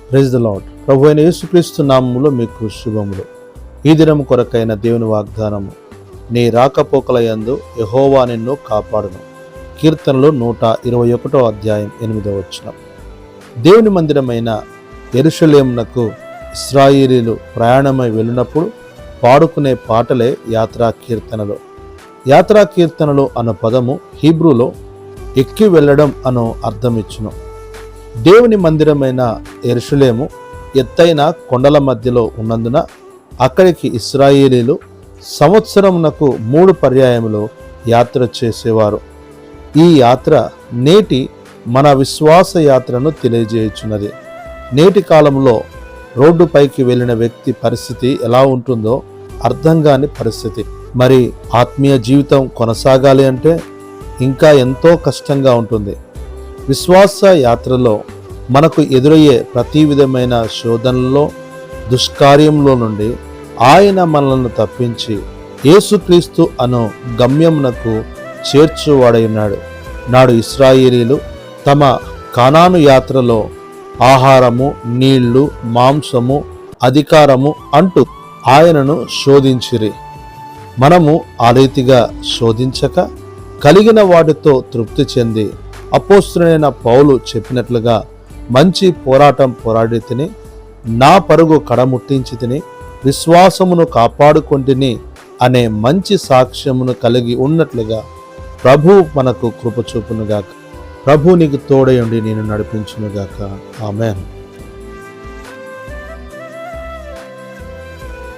Praise the lord. ప్రభు అయిన యేసుక్రీస్తు నామములో మీకు శుభములు. ఈ దినము కొరకైన దేవుని వాగ్దానము, నీ రాకపోకలయందు యెహోవా నిన్ను కాపాడును. కీర్తనలు 121 అధ్యాయం 8వ వచనం. దేవుని మందిరమైన యెరూషలేమునకు ఇశ్రాయేలీలు ప్రయాణమై వెళ్ళినప్పుడు పాడుకునే పాటలే యాత్రా కీర్తనలు. యాత్రా కీర్తనలు అన్న పదము హీబ్రూలో ఎక్కి వెళ్ళడం అను అర్థమిచ్చును. దేవుని మందిరమైన యెరూషలేము ఎత్తైన కొండల మధ్యలో ఉన్నందున అక్కడికి ఇశ్రాయేలీలు సంవత్సరమునకు 3 పర్యాయములు యాత్ర చేసేవారు. ఈ యాత్ర నేటి మన విశ్వాస యాత్రను తెలియజేయుచున్నది. నేటి కాలంలో రోడ్డుపైకి వెళ్ళిన వ్యక్తి పరిస్థితి ఎలా ఉంటుందో అర్థం కాని పరిస్థితి. మరి ఆత్మీయ జీవితం కొనసాగాలి అంటే ఇంకా ఎంతో కష్టంగా ఉంటుంది. విశ్వాస యాత్రలో మనకు ఎదురయ్యే ప్రతి విధమైన శోధనలో, దుష్కార్యంలో నుండి ఆయన మనలను తప్పించి యేసుక్రీస్తు అను గమ్యమునకు చేర్చువాడై ఉన్నాడు. నాడు ఇశ్రాయేలీలు తమ కానాను యాత్రలో ఆహారము, నీళ్లు, మాంసము, అధికారము అంటూ ఆయనను శోధించిరి. మనము ఆ రీతిగా శోధించక కలిగిన వాటితో తృప్తి చెంది అపోస్తలుడైన పౌలు చెప్పినట్లుగా మంచి పోరాటం పోరాడి తిని, నా పరుగు కడముట్టించి తిని, విశ్వాసమును కాపాడుకొంటిని అనే మంచి సాక్ష్యమును కలిగి ఉన్నట్లుగా ప్రభు మనకు కృప చూపునుగాక. ప్రభు నీకు తోడయుండి నేను నడిపించునుగాక. ఆమేన్.